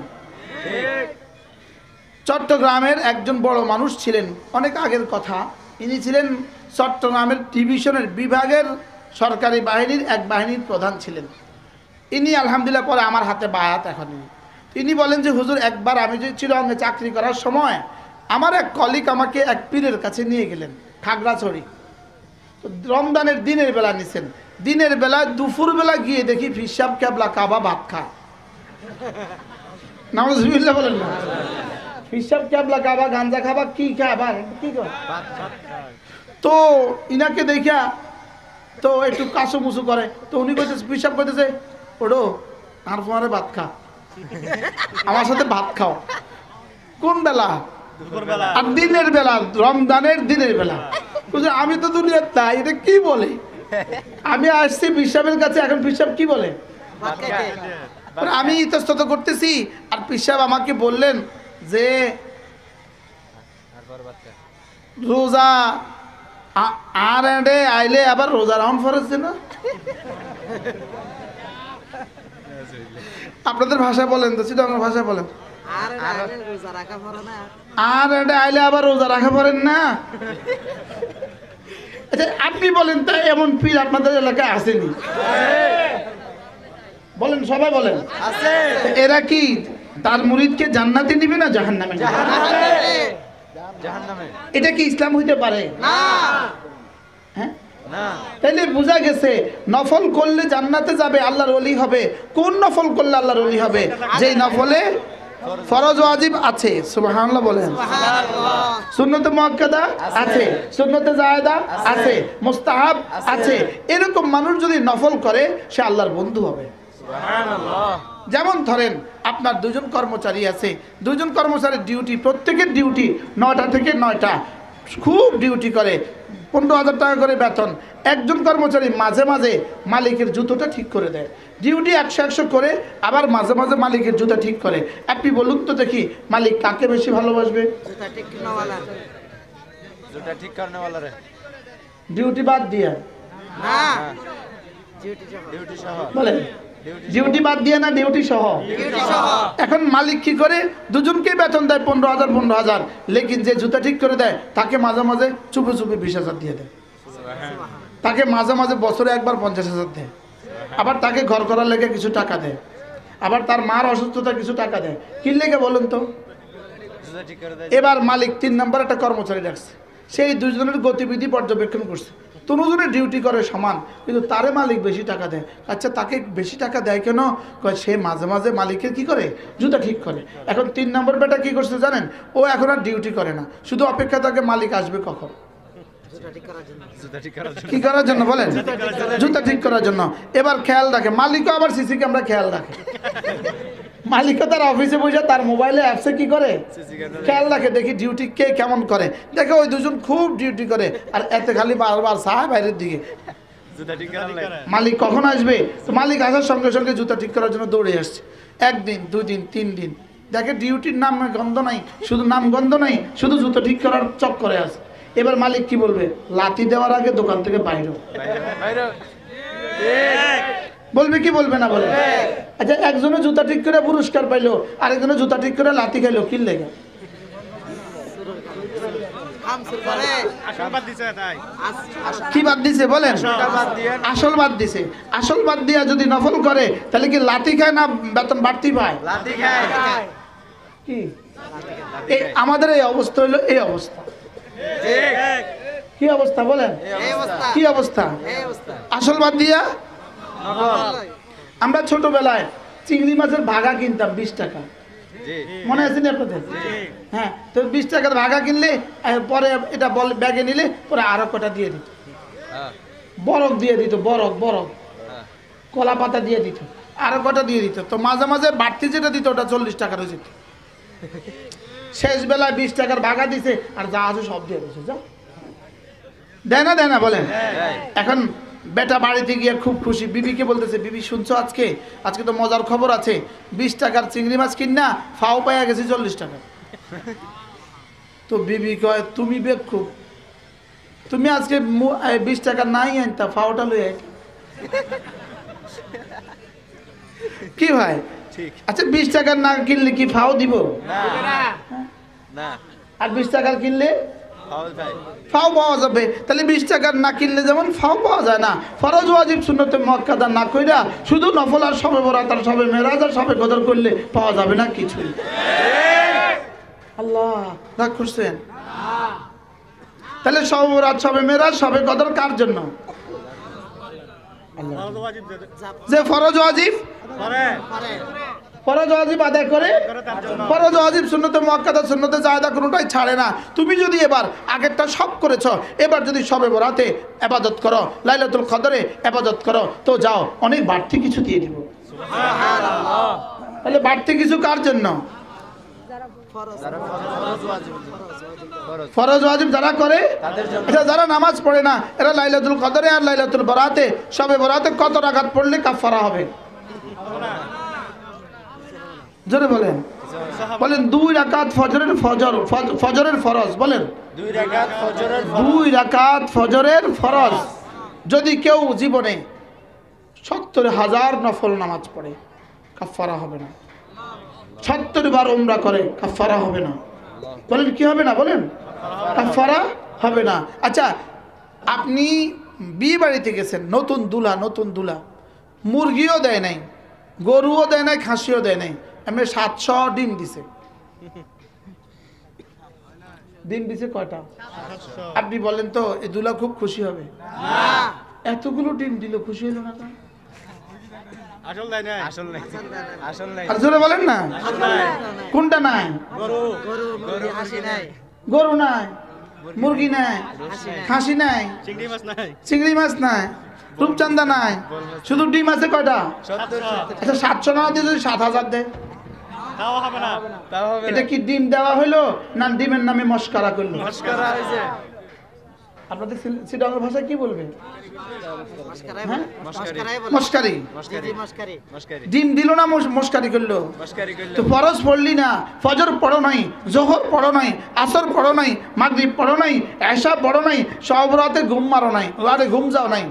চট্টগ্রামের একজন বড় মানুষ ছিলেন, অনেক আগের কথা। ইনি ছিলেন চট্টগ্রামের ডিভিশনের বিভাগের সরকারি বাহিনীর এক বাহিনীর প্রধান ছিলেন। ইনি আলহামদুলিল্লাহ পরে আমার হাতে বায়াত এখনই। তিনি বলেন যে হুজুর, একবার আমি যে চিরঙ্গে চাকরি করার সময় আমার এক কলিগ আমাকে এক পীরের কাছে নিয়ে গেলেন খাগড়াছড়ি। রমজানের দিনের বেলা নিছেন। দিনের বেলা দুপুরবেলা গিয়ে দেখি ফিসাব কেবলা কাবা ভাত খায়। নাউজুবিল্লাহ বলেন না। ফিসাব কেবলা কাবা গাঞ্জা খাবা কি খাবা কি করে? তো ইনাকে দেখা তো একটু কাশু মুসু করে। তো উনি কইতেছে, ফিসাব কইতেছে, ওড়ো আর তোমারে ভাত খা, আমার সাথে ভাত খাও। কোন বেলা? আর দিনের বেলা, রমজানের দিনের বেলা। বলছে আমি তো দুনিয়ার তাই, এটা কি বলে? আমি আসছি পিসাবের কাছে, এখন পিসাব কি বলে? আমি ইতস্তত করতেছি আর পিসাব আমাকে বললেন যে রোজা আর এডে আইলে আবার রোজা রাউন্ড ফরেছে না। আপনাদের ভাষায় বলেন তো, চিটাগাং ভাষায় বলেন। আর এটা আইলে আবার রোজা রাখা পারেন না। আচ্ছা আপনি বলেন তো, এমন পীর আপনাদের এলাকায় আসেনি? বলেন, সবাই বলেন। এরা কি তার মুরিদকে জান্নাতে নিবে না জাহান্নামে? এটা কি ইসলাম হইতে পারে? হ্যাঁ, তাইলে বোঝা গেছে নফল করলে জান্নাতে যাবে, আল্লাহর ওলি হবে। কোন নফল করলে আল্লাহর ওলি হবে? যেই নফলে ফরজ ওয়াজিব আছে, সুবহানাল্লাহ বলেন। সুন্নতে মুআক্কাদা আছে, সুন্নতে জায়েদা আছে, মুস্তাহাব আছে। এরকম মানুষ যদি নফল করে সে আল্লাহর বন্ধু হবে। সুবহানাল্লাহ। যেমন ধরেন আপনার দুজন কর্মচারী আছে, দুজন কর্মচারীর ডিউটি, প্রত্যেকের ডিউটি 9টা থেকে 9টা, খুব ডিউটি করে, 15,000 টাকা করে বেতন। একজন কর্মচারী মাঝে মাঝে মালিকের জুতোটা ঠিক করে দেয়, ডিউটি 100 করে, আবার মাঝে মাঝে মালিকের জুতা ঠিক করে। আপনি বলুন তো দেখি, মালিক কাকে বেশি ভালোবাসবে? ডিউটি বাদ দিয়ে বলেন, ডিউটি বাদ দিয়ে না ডিউটি সহ? এখন মালিক কি করে? দুজনকে বেতন দেয় 15,000 15,000, লেকিন যে জুতা ঠিক করে দেয় তাকে মাঝে মাঝে চুপে চুপে 20,000 দিয়ে দেয়, তাকে মাঝে মাঝে বছরে একবার 50,000 দেয়, আবার তাকে ঘর করার লেগে কিছু টাকা দেয়, আবার তার মার অসুস্থতা কিছু টাকা দেয়। কি লেগে বলুন তো? এবার মালিক 3 নম্বর একটা কর্মচারী রাখছে, সেই দুজনের গতিবিধি পর্যবেক্ষণ করছে। দুজনের ডিউটি করে সমান, কিন্তু তারে মালিক বেশি টাকা দেয়। আচ্ছা তাকে বেশি টাকা দেয় কেন? সে মাঝে মাঝে মালিকের কি করে? জুতা ঠিক করে। এখন 3 নম্বর বেটা কি করছে জানেন? ও এখন আর ডিউটি করে না, শুধু অপেক্ষা থাকে মালিক আসবে কখন। কি করার জন্য বলেন? জুতা ঠিক করার জন্য। এবার খেয়াল রাখে মালিকও, আবার সিসি ক্যামেরা খেয়াল রাখে। মালিকও তার অফিসে বসে তার মোবাইলে অ্যাপসে কি করে? খেয়াল রাখে, দেখি ডিউটি কে কেমন করে। দেখে ওই দুজন খুব ডিউটি করে, আর এতে খালি বারবার চায় বাইরের দিকে মালিক কখন আসবে। তো মালিক আসার সঙ্গে সঙ্গে জুতা ঠিক করার জন্য দৌড়ে আসছে। 1 দিন 2 দিন 3 দিন, দেখে ডিউটির নাম গন্ধ নাই, শুধু নাম গন্ধ নাই, শুধু জুতো ঠিক করার চক্করে আছে। এবার মালিক কি বলবে? লাথি দেওয়ার আগে দোকান থেকে বাইরে বলবে কি বলবে না? বলবে। আচ্ছা একজনে জুতা ঠিক করে পুরস্কার পাইলো, আরেকজনে জুতা ঠিক করে লাথি খাইলো, কি লেগে? কি বাদ দিছে বলেন? আসল বাদ দিছে। আসল বাদ দিয়া যদি নফল করে তাহলে কি লাথি খায় না বেতন বাড়তি পায়? কি আমাদের এই অবস্থা হইলো এই অবস্থা। কি অবস্থা বলেন? কি অবস্থা? আসল বাদ দিয়া। আমরা ছোটবেলায় চিংড়ি মাছের ভাগা কিনতাম 20 টাকা, মনে আছে না আপনাদের? হ্যাঁ, তো 20 টাকার ভাগা কিনলে পরে এটা ব্যাগে নিলে পরে আরো কটা দিয়ে দিত, বরফ দিয়ে দিত, বরফ কলা পাতা দিয়ে দিত, আরো কটা দিয়ে দিত। তো মাঝে মাঝে বাড়তি যেটা দিত ওটা 40 টাকার হয়ে যেত। শেষ বেলায় 20 টাকার ভাগা দিছে আর যা আছে সব দিয়ে দিছে। যা দেয় না বলেন? এখন বেটা বাড়িতে গিয়ে খুব খুশি, বিবিকে বলতেছে, বিবি শুনছো আজকে তো মজার খবর আছে, 20 টাকার চিংড়ি মাছ কিনা ফাও পাইয়া গেছি 40 টাকা। তো বিবি কয়, তুমি বেকুব, তুমি আজকে 20 টাকা নাই আনতা, ফাওটা লই আই। কি ভাই? আচ্ছা 20 টাকার না কিনলে কি ফাও দিব? না। আর 20 টাকার কিনলে ফাও পাওয়া যাবে। তাহলে 20 টাকার না কিনলে যেমন ফাও পাওয়া যায় না, ফরজ ওয়াজিব সুন্নতে মুআক্কাদা না কইরা শুধু নফল আর শবে বরাত আর শবে মেরাজ আর শবে কদর করলে পাওয়া যাবে না কিছু। আল্লাহ রাগ করছেন? তাহলে শবে বরাত শবে মেরাজ শবে কদর কার জন্য? যে ফরজ ওয়াজিব আদায় করে, ফরজ ওয়াজিব সুন্নতে মুআক্কাদা সুন্নতে জায়েদা কোনোটাই ছাড়ে না। তুমি যদি এবার আগেরটা সব করেছো, এবার যদি শবে বরাতে ইবাদত করো, লাইলাতুল কদরে ইবাদত করো, তো যাও অনেক বাড়তি কিছু দিয়ে দিব। সুবহানাল্লাহ। তাহলে বাড়তি কিছু কার জন্য? ফরজ ওয়াজিব যারা করে এটা যারা নামাজ পড়ে না এরা লাইলাতুল কদরে আর লাইলাতুল বরাতে সবে বরাতে কত রাকাত পড়লে কাফারা হবে? জোরে বলেন, বলেন 2 রাকাত ফজরের ফরজ, বলেন 2 রাকাত ফজরের ফরজ। যদি কেউ জীবনে 70,000 নফল নামাজ পড়ে কাফারা হবে না। 70 বার উমরা করে কাফারা হবে না। বলেন কি হবে না? বলেন কাফারা হবে না। আচ্ছা, আপনি বিয়ে বাড়িতে গেছেন, নতুন দুলা মুরগিও দেয় নাই, গরুও দেয় নাই, খাসিও দেয় নাই, এমনি 700 ডিম দিছে। ডিম দিছে কয়টা? আপনি বলেন তো এই দুলা খুব খুশি হবে? এতগুলো ডিম দিল, খুশি হলো না? আর জোরে বলেন না, কোনটা নাই? গরু নাই, মুরগি নাই, খাসি নাই, চিংড়ি মাছ নাই, রূপচান্দা নাই, শুধু ডিম আছে কয়টা? আচ্ছা 700 না দিয়ে যদি 7,000 দেয় এটা কি ডিম দেওয়া হইলো না ডিমের নামে মস্কারা করলো? আপনাদের সিটাঙ্গের ভাষায় কি বলবে? মস্কারি। ডিম দিল না মস্কারি করলো? তো ফরজ পড়লি না, ফজর পড়ো নাই, জোহর পড়ো নাই, আসর পড়ো নাই, মাগরিব পড়ো নাই, এশা পড়ো নাই, সব রাতে ঘুম মারো নাই, রাতে ঘুম যাও নাই,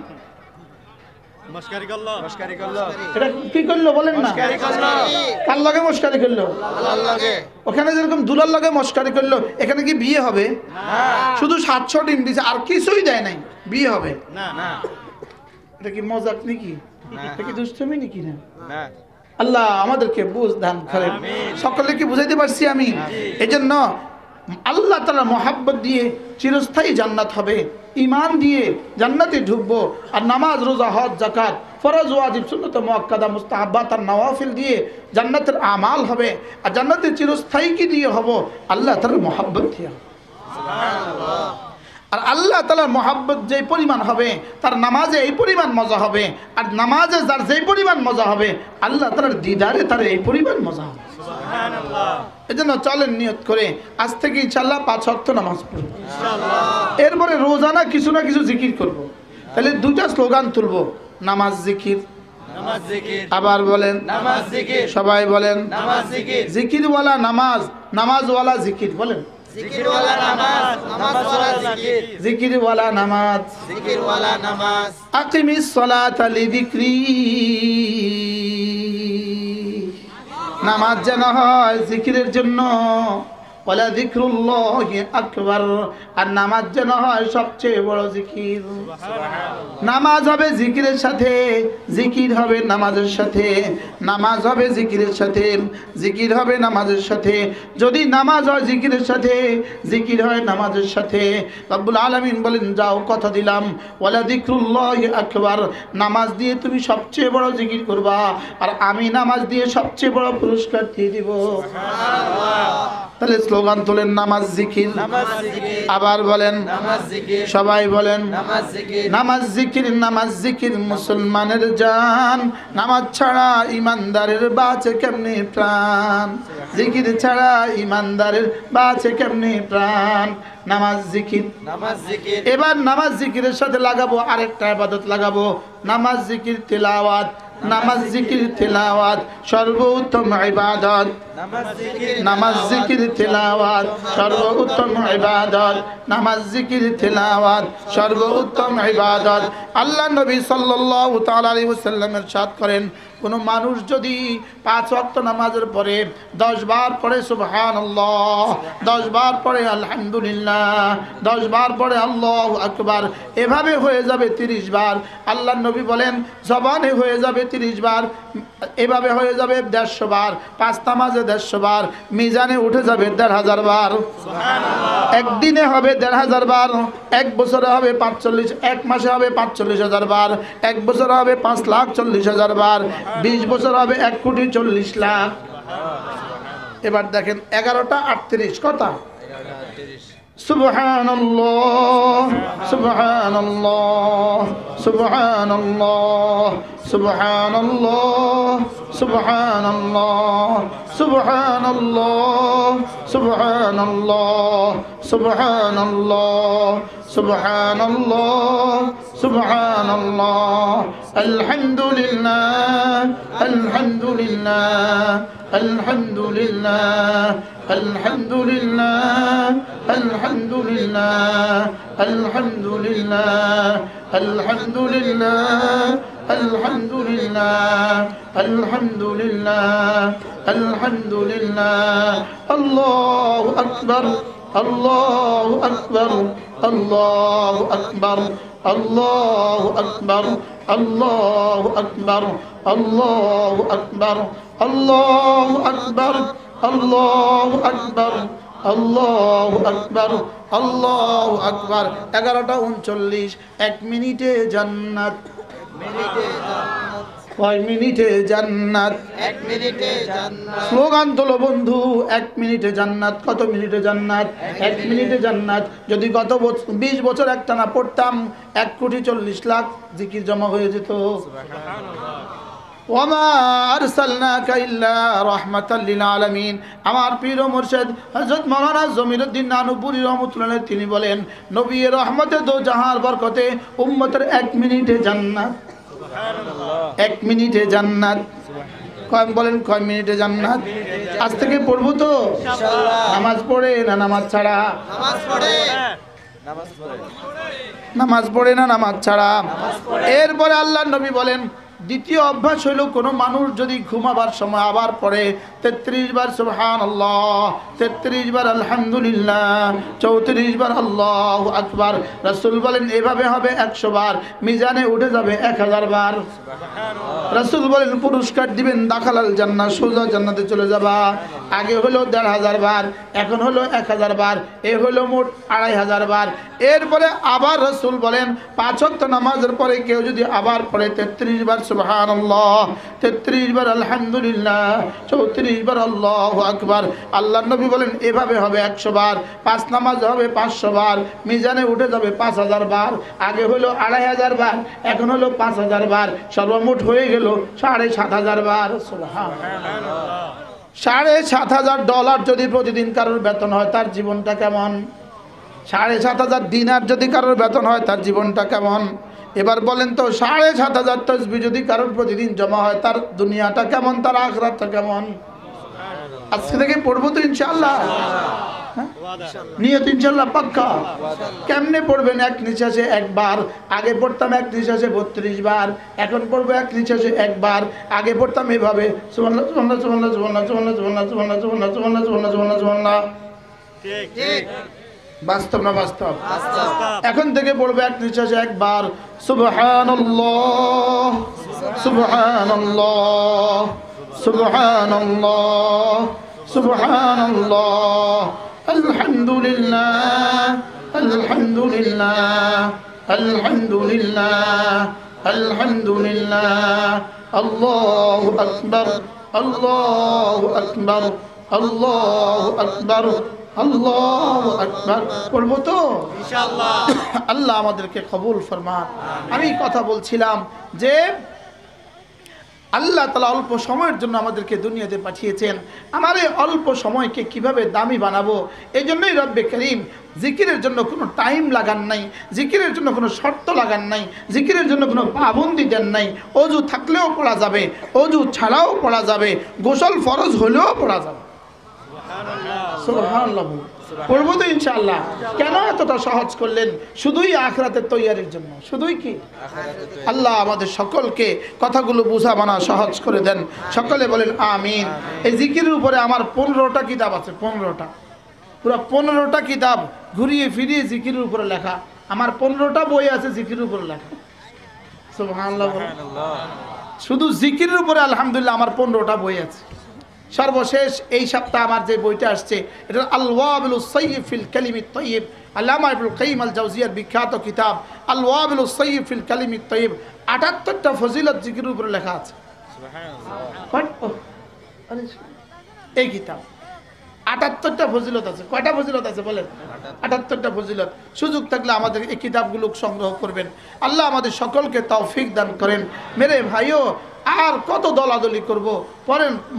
এটা কি করলো বলেন না? কার লগে মস্কারি করলো? ওখানে যেরকম দুলার লগে মস্কারি করলো, এখানে কি বিয়ে হবে? শুধু 700 ডিম দিছে, আর কিছুই দেয় নাই, বিয়ে হবে? এটা কি মজাক নাকি? এটা কি দুষ্টমি নাকি? না, আল্লাহ আমাদেরকে বুঝ দান করেন। সকলে কি বুঝাইতে পারছি আমি? এজন্য আল্লাহ তাআলা মহাব্বত দিয়ে চিরস্থায়ী জান্নাত হবে, ঈমান দিয়ে জান্নাতে ঢুকবো। আর নামাজ, রোজা, হজ, যাকাত, ফরজ, ওয়াজিব, সুন্নাত মুআক্কাদা, মুস্তাহাবাত আর নওয়াফিল দিয়ে জান্নাতের আমাল হবে। আর জান্নাতে চিরস্থায়ী কি দিয়ে হব? আল্লাহ তাআলার মহাব্বত দিয়ে। সুবহানাল্লাহ। আর আল্লাহ তাআলার মহাব্বত যে পরিমাণ হবে তার নামাজে এই পরিমাণ মজা হবে, আর নামাজে যার যেই পরিমাণ মজা হবে আল্লাহ তাআলার দিদারে তার এই পরিমাণ মজা হবে। সুবহানাল্লাহ। এজন্য চলেন নিয়ত করে আজ থেকে ইনশাআল্লাহ 5 ওয়াক্ত নামাজ পড়ব ইনশাআল্লাহ। এরপরে রোজানা কিছু না কিছু জিকির করব। তাহলে 2টা স্লোগান তুলব, নামাজ জিকির, নামাজ জিকির। আবার বলেন নামাজ জিকির, সবাই বলেন নামাজ জিকির। জিকিরওয়ালা নামাজ, নামাজওয়ালা জিকির, বলেন জিকিরওয়ালা নামাজ, নামাজওয়ালা জিকির। জিকিরওয়ালা নামাজ, জিকিরওয়ালা নামাজ। আকিমিস সালাতা লিযিকরি, নামাজ যেন হয় জিকিরের জন্য। ওয়ালা যিকরুল্লাহি আকবার, আর নামাজ যেন হয় সবচেয়ে বড় জিকির। নামাজ হবে জিকিরের সাথে, জিকির হবে নামাজের সাথে, নামাজ হবে জিকিরের সাথে, জিকির হবে নামাজের সাথে। যদি নামাজ হয় জিকিরের সাথে, জিকির হয় নামাজের সাথে, রব্বুল আলামিন বলেন যাও কথা দিলাম, ওয়ালা যিকরুল্লাহি আকবার, নামাজ দিয়ে তুমি সবচেয়ে বড় জিকির করবা, আর আমি নামাজ দিয়ে সবচেয়ে বড় পুরস্কার দিয়ে দিব। সুবহানাল্লাহ। তাহলে স্লোগান তোলেন নামাজ জিকির, নামাজ জিকির। আবার বলেন নামাজ জিকির, সবাই বলেন নামাজ জিকির। নামাজ জিকির, নামাজ জিকির মুসলমানের জান, নামাজ ছাড়া ইমানদারের বাঁচে কেমনে প্রাণ, জিকির ছাড়া ইমানদারের বাঁচে কেমনে প্রাণ। নামাজ জিকির, নামাজ জিকির। এবার নামাজ জিকিরের সাথে লাগাবো আরেকটা ইবাদত লাগাবো, নামাজ জিকির তেলাওয়াত। নামাজ জিকির তেলাওয়াত সর্বোত্তম ইবাদত, নামাজ জিকির তেলাওয়াত সর্বোত্তম ইবাদত, নামাজ জিকির তেলাওয়াত সর্বোত্তম ইবাদত। আল্লাহ নবী সাল্লাল্লাহু তাআলা আলাইহি ওয়াসাল্লাম ইরশাদ করেন, কোনো মানুষ যদি 5 ওয়াক্ত নামাজের পরে 10 বার পড়ে সুবহানাল্লাহ, 10 বার পড়ে আলহামদুলিল্লাহ, 10 বার পড়ে আল্লাহু আকবার, এভাবে হয়ে যাবে 30 বার। আল্লাহ নবী বলেন জবানে হয়ে যাবে 30 বার, এভাবে হয়ে যাবে 150 বার, 5 নামাজে 150 বার, মিজানে উঠে যাবে 1500 বার। সুবহানাল্লাহ। একদিনে হবে 1500 বার, 1 বছরে হবে 45, 1 মাসে হবে 45,000 বার, 1 বছরে হবে 5,40,000 বার, 20 বছর হবে 1,40,00,000। এবার দেখেন 11টা 38 কথা সুবহানাল্লাহ সুবহানাল্লাহ সুবহানাল্লাহ সুবহানাল্লাহ সুবহানাল্লাহ সুবহানাল্লাহ সুবহানাল্লাহ সুবহানাল্লাহ সুবহানাল্লাহ সুবহানাল্লাহ আলহামদুলিল্লাহ আলহামদুলিল্লাহ আলহামদুলিল্লাহ আলহামদুলিল্লাহ আলহামদুলিল্লাহ আলহামদুলিল্লাহ আলহামদুলিল্লাহ আলহামদুলিল্লাহ আলহামদুলিল্লাহ আলহামদুলিল্লাহ আল্লাহু আকবার আল্লাহু আকবার আল্লাহু আকবার আল্লাহু আকবার আল্লাহু আকবার আল্লাহু আকবার আল্লাহু আকবার আল্লাহু আকবার আল্লাহু আকবার আল্লাহু আকবার 11:39 1 মিনিটে জান্নাত কয় মিনিটে জান্নাত 1 মিনিটে জান্নাত স্লোগান তোলো বন্ধু 1 মিনিটে জান্নাত কত মিনিটে জান্নাত 1 মিনিটে জান্নাত যদি গত 20 বছর একটানা পড়তাম 1,40,00,000 জিকির জমা হয়ে যেত ওয়ামা আরসালনাকা ইল্লা রাহমাতাল লিল আলামিন আমার পীর ও মুর্শিদ হযরত মাওলানা জমিরুদ্দিন নানুপুরি রাহমাতুল্লাহ আলাইহি তিনি বলেন নবী এর রহমতে দো জাহান বরকতে উম্মতের 1 মিনিটে জান্নাত সুবহানাল্লাহ 1 মিনিটে জান্নাত কয় বলেন কয় মিনিটে জান্নাত আজ থেকে পড়বো তো ইনশাআল্লাহ নামাজ পড়ে না নামাজ ছাড়া নামাজ পড়ে নামাজ পড়ে না নামাজ ছাড়া এরপরে আল্লাহর নবী বলেন দ্বিতীয় অভ্যাস হইল কোনো মানুষ যদি ঘুমাবার সময় আবার পড়ে 33 বার সুবহানাল্লাহ 33 বার আলহামদুলিল্লাহ 34 বার আল্লাহু আকবার রাসূল বলেন এভাবে হবে 100 বার মিজানে উঠে যাবে 1000 বার সুবহানাল্লাহ রাসূল বলেন পুরস্কার দিবেন দাখালাল জান্নাহ সোজা জান্নাতে চলে যাবা আগে হলো 1500 বার এখন হলো 1000 বার এ হলো মোট 2500 বার এরপরে আবার রাসূল বলেন 5 ওয়াক্ত নামাজের পরে কেউ যদি আবার পড়ে 33 বার সুবহানাল্লাহ 33 বার আলহামদুলিল্লাহ 34 বার আল্লাহু আকবার আল্লাহর নবী বলেন এভাবে হবে 100 বার 5 নামাজ হবে 500 বার মিজানে উঠে যাবে 5000 বার আগে হলো 2500 বার এখন হলো 5000 বার সর্বমোট হয়ে গেল 7500 বার সুবহানাল্লাহ $7,500 যদি প্রতিদিন কারোর বেতন হয় তার জীবনটা কেমন 7,500 দিনার যদি কারোর বেতন হয় তার জীবনটা কেমন এবার বলেন তো 7,500 তাসবিহ যদি কারোর প্রতিদিন জমা হয় তার দুনিয়াটা কেমন তার আখিরাতটা কেমন আজকে থেকে পড়বো তো ইনশাআল্লাহ নিয়ত ইনশাআল্লাহ পাক্কা কেমনে পড়বেন এক নিঃশ্বাসে একবার আগে পড়তাম এক নিঃশ্বাসে 32 বার এখন পড়বো এক নিঃশ্বাসে একবার আগে পড়তাম এভাবে সুবহানাল্লাহ সুবহানাল্লাহ সুবহানাল্লাহ সুবহানাল্লাহ সুবহানাল্লাহ সুবহানাল্লাহ সুবহানাল্লাহ সুবহানাল্লাহ সুবহানাল্লাহ সুবহানাল্লাহ ঠিক ঠিক বাস্তব না বাস্তব এখন থেকে পড়বে এক নিঃশ্বাসে একবার সুবহানাল্লাহ সুবহানাল্লাহ সুবহানাল্লাহ সুবহানাল্লাহ আলহামদুলিল্লাহ আলহামদুলিল্লাহ আলহামদুলিল্লাহ আলহামদুলিল্লাহ আল্লাহু আকবার আল্লাহু আকবার আল্লাহু আকবার আল্লাহু আকবার পড়বো তো ইনশাআল্লাহ আল্লাহ আমাদেরকে কবুল ফরমান আমি কথা বলছিলাম যে আল্লাহ তাআলা অল্প সময়ের জন্য আমাদেরকে দুনিয়াতে পাঠিয়েছেন আমার এই অল্প সময়কে কিভাবে দামি বানাবো এই জন্যই রব্বে করিম জিকিরের জন্য কোনো টাইম লাগান নাই জিকিরের জন্য কোনো শর্ত লাগান নাই জিকিরের জন্য কোনো পাবন্দি দেন নাই অজু থাকলেও পড়া যাবে অজু ছাড়াও পড়া যাবে গোসল ফরজ হলেও পড়া যাবে সুবহানাল্লাহ পড়বো তো ইনশাআল্লাহ কেন এতটা সহজ করলেন শুধুই আখিরাতের তৈয়ারির জন্য শুধুই কি আল্লাহ আমাদের সকলকে কথাগুলো বুঝা মানা সহজ করে দেন সকলে বলেন আমিন এই জিকিরের উপরে আমার 15টা কিতাব আছে 15টা পুরো 15টা কিতাব ঘুরিয়ে ফিরিয়ে জিকিরের উপরে লেখা আমার 15টা বই আছে জিকিরের উপরে লেখা সুবহানাল্লাহ শুধু জিকিরের উপরে আলহামদুলিল্লাহ আমার 15টা বই আছে সর্বশেষ এই সপ্তাহ আমার যে বইটা আসছে এটা আল ওয়াবিলুস সাইয়্যিব ফিল কালিমিত তাইয়্যিব আল্লামা ইবনুল কাইয়িম আল জাওজিয়ার বিখ্যাত কিতাব আল ওয়াবিলুস সাইয়্যিব ফিল কালিমিত তাইয়্যিব 78টা ফজিলত জিকিরের উপরে লেখা আছে সুবহানাল্লাহ এই কিতাব 78টা ফজিলত আছে। কয়টা ফজিলত আছে বলেন? 78টা ফজিলত। সুযোগ থাকলে আমাদের এই কিতাবগুলো সংগ্রহ করবেন। আল্লাহ আমাদের সকলকে তৌফিক দান করেন। মেরে ভাইও আর কত দলাদলি করব?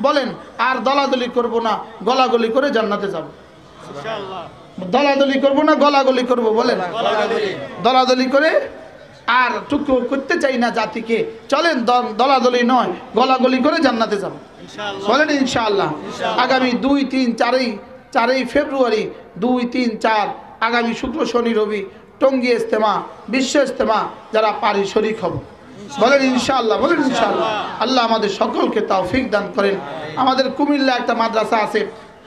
বলেন আর দলাদলি করব না, গলাগলি করে জান্নাতে যাব। ইনশাআল্লাহ। দলাদলি করব না গলাগলি করব বলেন? গলাগলি। দলাদলি করে আর টুকরো করতে চাই না জাতিকে। চলেন দলাদলি নয়, গলাগলি করে জান্নাতে যাব। ইনশাআল্লাহ। বলেন ইনশাআল্লাহ। আগামী 2, 3, 4ই ফেব্রুয়ারি 2, 3, 4 আগামী শুক্র শনি রবি টঙ্গী ইজতেমা, বিশ্ব ইজতেমা, যারা পারি শরীক হব। বলেন ইনশাআল্লাহ, বলেন ইনশাআল্লাহ। আল্লাহ আমাদের সকলকে তৌফিক দান করেন। আমাদের কুমিল্লা একটা মাদ্রাসা আছে,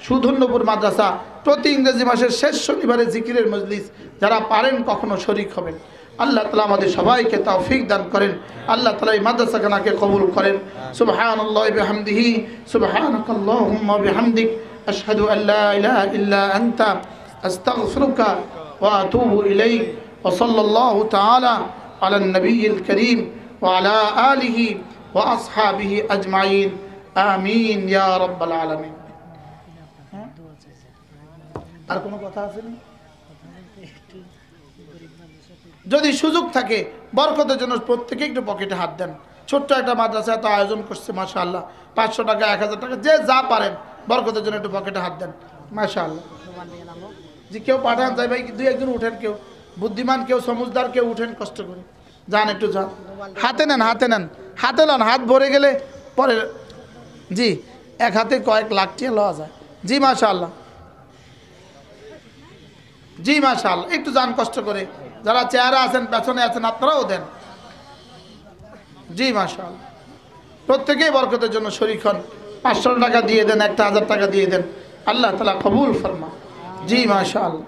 সুধন্যপুর মাদ্রাসা, প্রতি ইংরেজি মাসের শেষ শনিবারে জিকিরের মজলিস, যারা পারেন কখনো শরীক হবেন। আল্লাহ তাআলা আমাদের সবাইকে তৌফিক দান করেন। আল্লাহ তাআলা এই মাদ্রাসাখানাকে কবুল করেন। সুবহানাল্লাহি বিহামদিহি, সুবহানাকাল্লাহুম্মা বিহামদিক, আশহাদু আল্লা ইলাহা ইল্লা আনতা, আস্তাগফিরুকা ওয়া আতুবু ইলাইক। ওয়া সাল্লাল্লাহু তাআলা আলান নবিয়্যিল কারীম ওয়া আলা আলিহি ওয়া আসহাবিহি আজমাইন। আমিন ইয়া রাব্বাল আলামিন। আর কোনো কথা আছে না? যদি সুযোগ থাকে বরকতের জন্য প্রত্যেকে একটু পকেটে হাত দেন। ছোট্ট একটা মাদ্রাসা এত আয়োজন করছে, মাশাআল্লাহ। 500 টাকা, 1000 টাকা, যে যা পারেন বরকতের জন্য একটু পকেটে হাত দেন, মাশাআল্লাহ। যে কেউ পাঠান যায় ভাই, 2-1 উঠেন, কেউ বুদ্ধিমান, কেউ সমুজদার, কেউ উঠেন কষ্ট করে, যান একটু যান। হাতে নেন, হাতে নেন, হাতে লন। হাত ভরে গেলে পরে জি এক হাতে কয়েক লাখ টাকা লওয়া যায়। জি মাশাআল্লাহ, জি মাশাআল্লাহ। একটু যান কষ্ট করে। যারা চেহারা আছেন, পেছনে আছেন, আপনারাও দেন। জি মাশাআল্লাহ। প্রত্যেকেই বরকতের জন্য শরীক হন। 500 টাকা দিয়ে দেন, 1000 টাকা দিয়ে দেন। আল্লাহ তাআলা কবুল ফরমা। জি মাশাআল্লাহ।